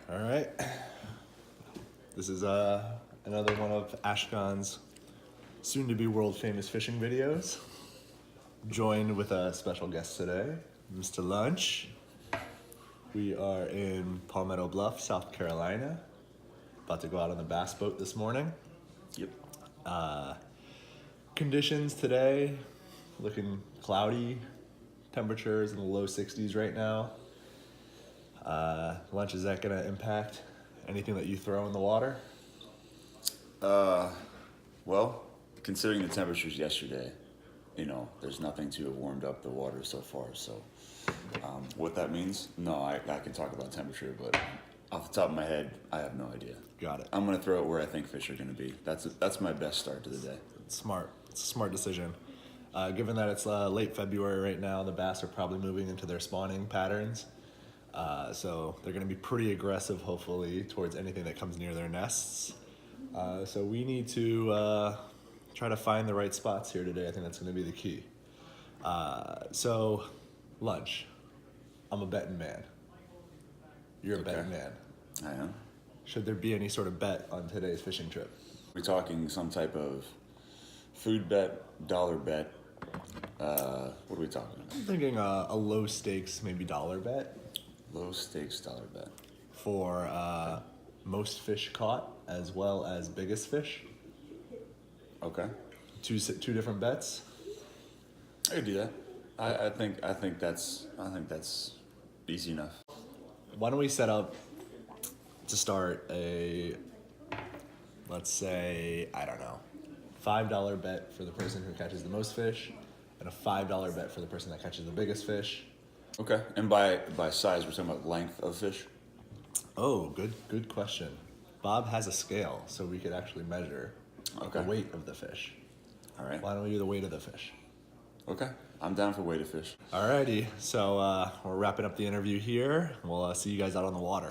All right. This is another one of Ashkan's soon-to-be world-famous fishing videos. Joined with a special guest today, Mr. Lunch. We are in Palmetto Bluff, South Carolina. About to go out on the bass boat this morning. Yep. Conditions today, looking cloudy. Temperatures in the low 60s right now. Lunch, is that gonna impact anything that you throw in the water? Well, considering the temperatures yesterday, there's nothing to have warmed up the water so far. So, what that means, no, I can talk about temperature, but off the top of my head, I have no idea. Got it. I'm gonna throw it where I think fish are gonna be. That's my best start to the day. It's smart. It's a smart decision. Given that it's late February right now, the bass are probably moving into their spawning patterns. So they're going to be pretty aggressive, hopefully, towards anything that comes near their nests. So we need to try to find the right spots here today. I think that's going to be the key. So, Lunch, I'm a betting man. You're a betting man. I am. Should there be any sort of bet on today's fishing trip? We're talking some type of food bet, dollar bet. What are we talking about? I'm thinking a low stakes, maybe dollar bet. Low stakes dollar bet. For most fish caught as well as biggest fish. Okay. Two different bets. I could do that. I think that's easy enough. Why don't we set up to start a, let's say, I don't know, $5 bet for the person who catches the most fish, and a $5 bet for the person that catches the biggest fish. Okay. And by size, we're talking about length of fish? Oh, good question. Bob has a scale, so we could actually measure the weight of the fish. All right. Why don't we do the weight of the fish? Okay. I'm down for weight of fish. Alrighty, so we're wrapping up the interview here. We'll see you guys out on the water.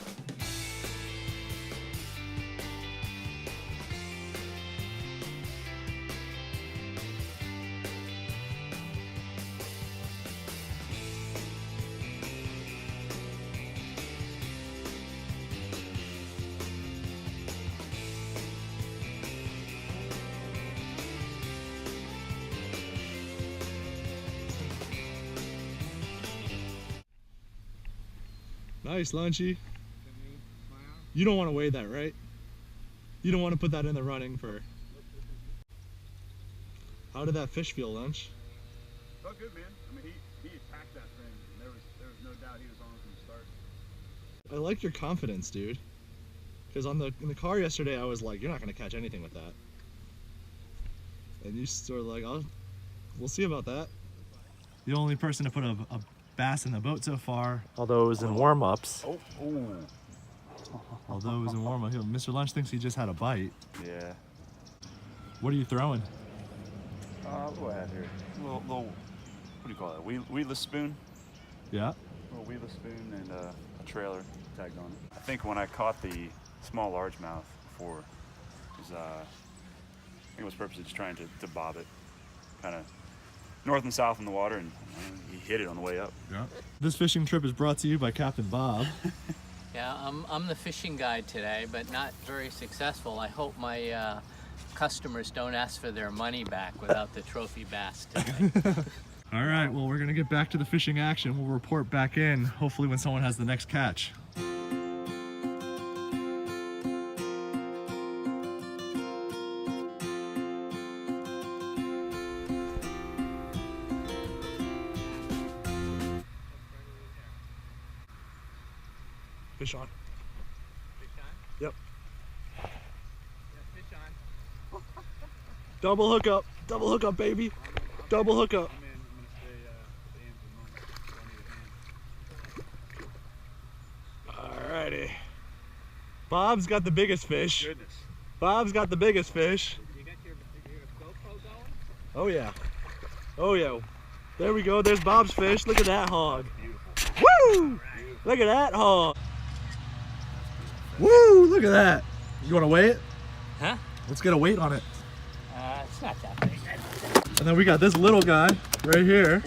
Nice, Lunchy. You don't want to weigh that, right? You don't want to put that in the running for... How did that fish feel, Lunch? Felt good, man. I mean, he attacked that thing. And there was no doubt he was on from the start. I like your confidence, dude. Because in the car yesterday, I was like, you're not going to catch anything with that. And you sort of like, we'll see about that. The only person to put a bass in the boat so far, although it was in warm-ups. Although it was in warm-up. Mr. Lunch thinks he just had a bite. Yeah. What are you throwing? What do I have here? Little what do you call it? Weedless spoon? Yeah. A little weedless spoon and a trailer tagged on it. I think when I caught the small largemouth before, I think it was purposely just trying to bob it, kind of north and south in the water, and he hit it on the way up. Yeah. This fishing trip is brought to you by Captain Bob. Yeah, I'm the fishing guide today, but not very successful. I hope my customers don't ask for their money back without the trophy bass today. All right, well, we're gonna get back to the fishing action. We'll report back in, hopefully when someone has the next catch. Fish on. Fish on? Yep. Yeah, fish on. Double hookup, baby. Double hookup. I'm gonna stay in for the moment. Alrighty. Bob's got the biggest fish. Goodness. Bob's got the biggest fish. You got your GoPro going? Oh yeah. Oh yeah. There we go. There's Bob's fish. Look at that hog. Beautiful. Woo! Look at that hog. Woo! Look at that. You want to weigh it? Huh? Let's get a weight on it. It's not that big. And then we got this little guy right here.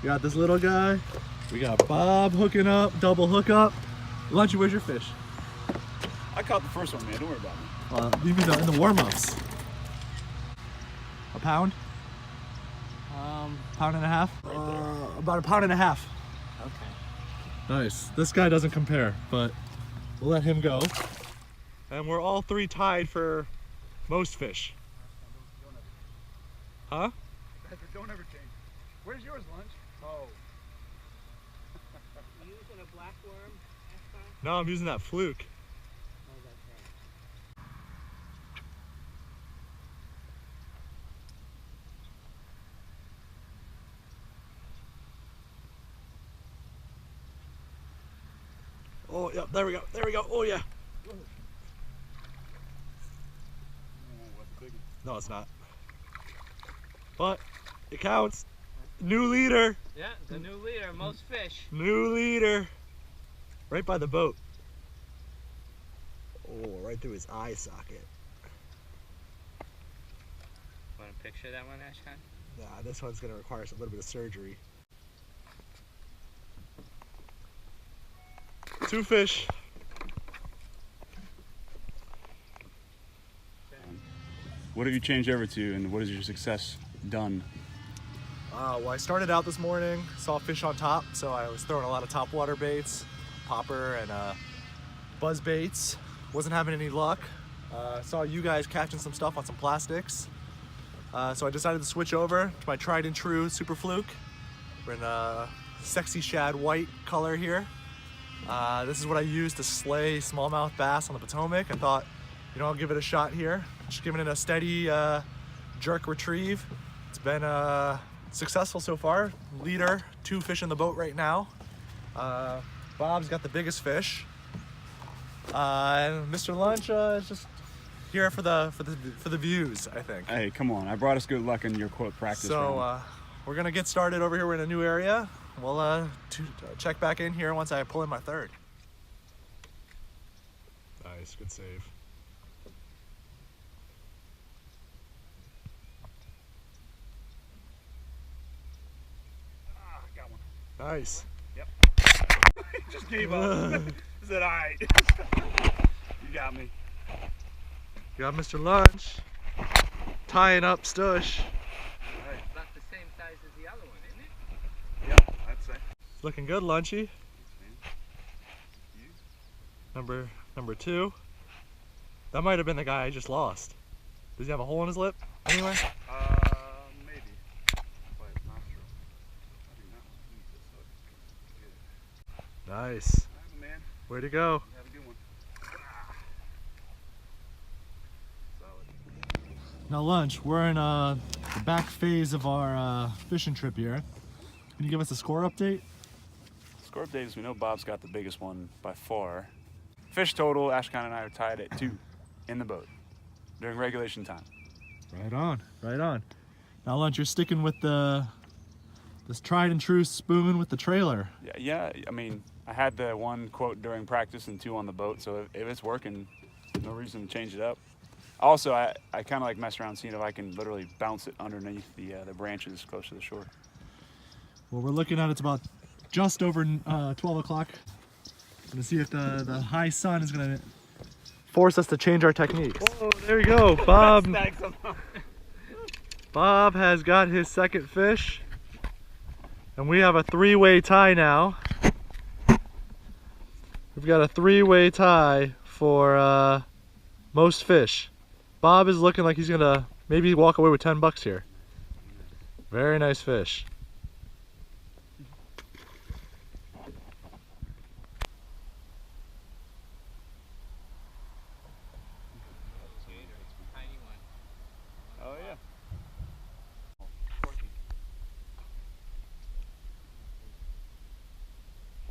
We got this little guy. We got Bob hooking up, double hookup. Lunchy, where's your fish? I caught the first one, man. Don't worry about me. You mean in the warm-ups? A pound? Pound and a half? About a pound and a half. Okay. Nice. This guy doesn't compare, but we'll let him go. And we're all three tied for most fish. Huh? Don't ever change. Where's yours, Lunch? Oh. You using a black worm? No, I'm using that fluke. Oh, that's right. Oh, yeah, there we go. There we go. Oh, yeah. No, it's not. But it counts. New leader. Yeah, the new leader, most fish. New leader. Right by the boat. Oh, right through his eye socket. Want to picture that one, Ashkan? Nah, this one's going to require a little bit of surgery. 2 fish. What have you changed over to, and what has your success done? Well, I started out this morning, saw fish on top, so I was throwing a lot of topwater baits, popper and buzz baits. Wasn't having any luck. Saw you guys catching some stuff on some plastics. So I decided to switch over to my tried and true Super Fluke. We're in a sexy shad white color here. This is what I use to slay smallmouth bass on the Potomac. I thought, you know, I'll give it a shot here. Just giving it a steady jerk retrieve. It's been successful so far. Leader, 2 fish in the boat right now. Bob's got the biggest fish. And Mr. Lunch is just here for the views, I think. Hey, come on. I brought us good luck in your quote practice So round. we're gonna get started over here. We're in a new area. We'll check back in here once I pull in my third. Nice, good save. Got one. Nice. Yep. Just gave up. Said, all right. You got me. Got Mr. Lunch tying up Stush. It's about the same size as the other one, isn't it? Yep, I'd say. It's looking good, Lunchy. Number 2. That might have been the guy I just lost. Does he have a hole in his lip anyway? Maybe. By his nostril. I think that one needs this hook. Nice. All right, man. Way to go. You have a good one. Solid. Now, Lunch, we're in the back phase of our fishing trip here. Can you give us a score update? Score update is we know Bob's got the biggest one by far. Fish total, Ashkan and I are tied at 2 in the boat during regulation time. Right on, right on. Now, Lunch, you're sticking with this tried and true spoon with the trailer. Yeah. I mean, I had the 1 quote during practice and 2 on the boat, so if it's working, no reason to change it up. Also, I kind of like mess around seeing if I can literally bounce it underneath the branches close to the shore. Well, we're looking at it's about just over 12 o'clock. Gonna see if the high sun is gonna force us to change our techniques. Oh, there we go. Bob has got his second fish. And we have a 3-way tie now. We've got a 3-way tie for most fish. Bob is looking like he's gonna maybe walk away with $10 here. Very nice fish. Tiny one. Oh, yeah.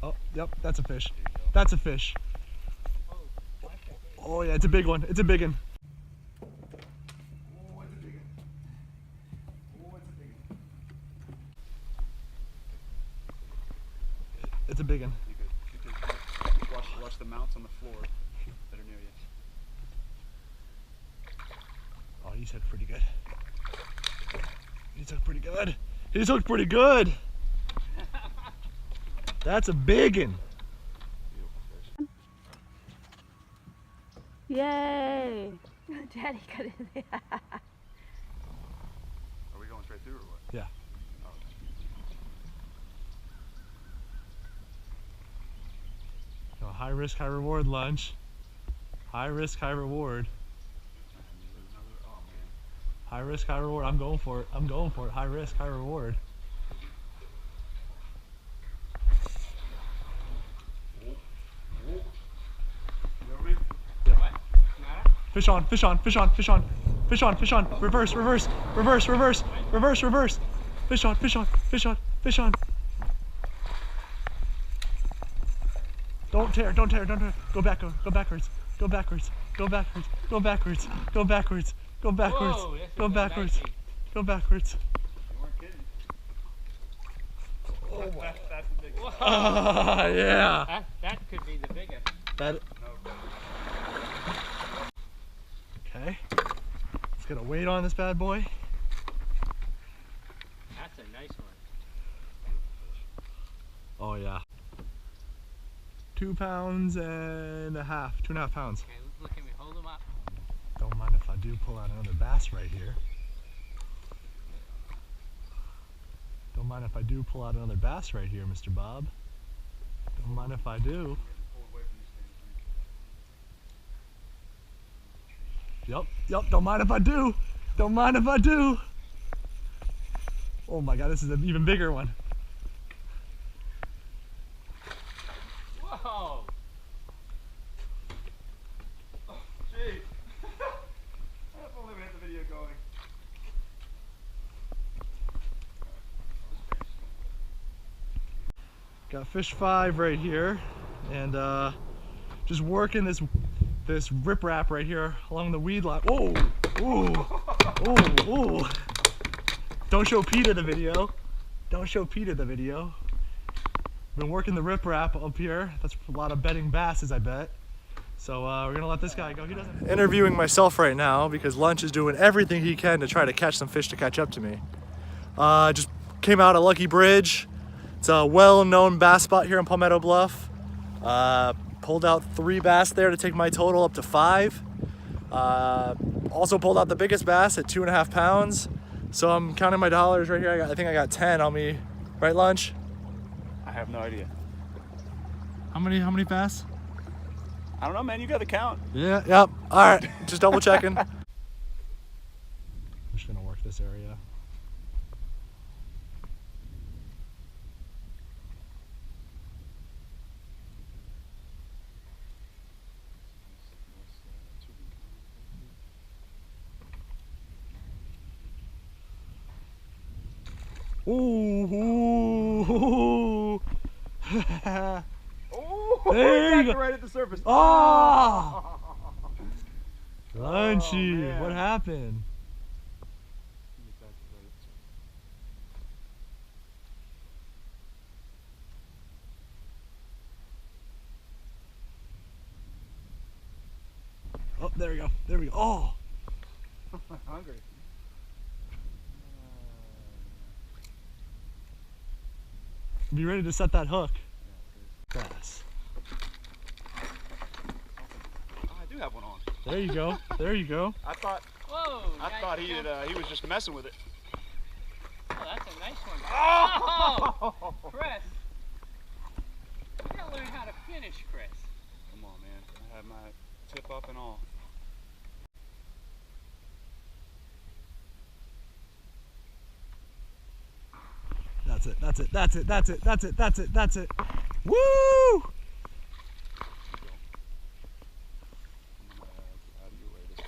Oh, yep, that's a fish. That's a fish. Oh yeah, it's a big one. It's a big one. It's a big one. You good. Watch the mounts on the floor that are near you. Oh, he's hooked pretty good. He's hooked pretty good. He's hooked pretty good. That's a big one. Yay! Daddy got in there. Are we going straight through or what? Yeah. So high risk, high reward lunch. High risk, high reward. High risk, high reward. I'm going for it. I'm going for it. High risk, high reward. Fish on, fish on, fish on, fish on, fish on, fish on. Reverse, reverse, reverse, reverse, reverse, reverse. Fish on, fish on, fish on, fish on. Don't tear, don't tear, don't tear. Go back, go backwards, go backwards, go backwards, go backwards, go backwards, go backwards, Whoa, this go is backwards, dicey. go backwards. You weren't kidding. Oh, that's the big one. Ah, yeah. That could be the biggest. That. Okay. Let's get a weight on this bad boy. That's a nice one. Oh yeah. 2 pounds and a half, 2.5 pounds. Okay, look at me. Hold them up. Don't mind if I do pull out another bass right here. Don't mind if I do pull out another bass right here, Mr. Bob. Don't mind if I do. Yep, don't mind if I do. Don't mind if I do. Oh my God, this is an even bigger one. Whoa! Jeez. If only we had the video going. Got fish 5 right here, and just working this riprap right here along the weed line. Oh, ooh, ooh, ooh. Don't show Peter the video. Don't show Peter the video. Been working the riprap up here. That's a lot of bedding basses, I bet. So we're gonna let this guy go. He doesn't. Interviewing myself right now because Lunch is doing everything he can to try to catch some fish to catch up to me. Just came out of Lucky Bridge. It's a well-known bass spot here in Palmetto Bluff. Pulled out 3 bass there to take my total up to 5. Also pulled out the biggest bass at 2.5 pounds. So I'm counting my dollars right here. I think I got 10 on me. Right, Lunch? I have no idea. How many bass? I don't know, man. You got the count. Yeah, yep. All right, just double checking. I'm just gonna work this area. Ooh. Oh, There you go. right at the surface. Oh! Lunchy, man. what happened? Oh, there we go. There we go. Oh! I'm hungry. Be ready to set that hook. Bass. Oh, I do have one on. There you go. There you go. I thought Whoa! he was just messing with it. Oh, that's a nice one. Oh! Chris! You gotta learn how to finish, Chris. Come on, man. I have my tip up and all. That's it. That's it. That's it. That's it. That's it. That's it. That's it. Woo! Out of your way this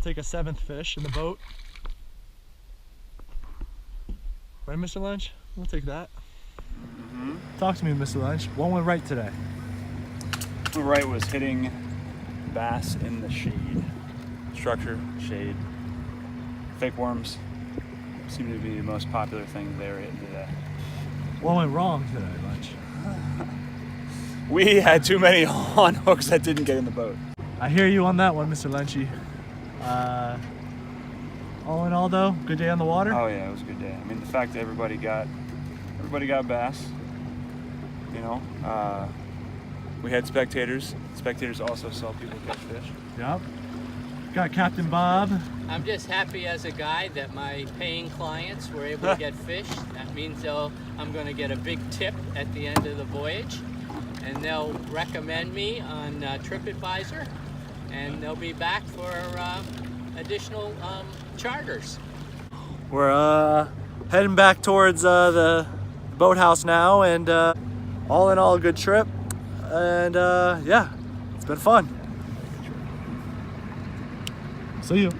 Take a 7th fish in the boat. Right, Mr. Lunch? We'll take that. Talk to me, Mr. Lunch. One went right today. The right was hitting bass in the shade. Structure, shade. Fake worms seem to be the most popular thing they were hitting today. What went wrong today, Lunch? We had too many on hooks that didn't get in the boat. I hear you on that one, Mr. Lunchy. All in all, though, good day on the water. Oh yeah, it was a good day. I mean, the fact that everybody got bass. You know, we had spectators. Spectators also saw people catch fish. Yep. Got Captain Bob. I'm just happy as a guide that my paying clients were able to get fish. That means I'm going to get a big tip at the end of the voyage, and they'll recommend me on TripAdvisor, and they'll be back for additional charters. We're heading back towards the boathouse now, and all in all, a good trip. And yeah, it's been fun. See you.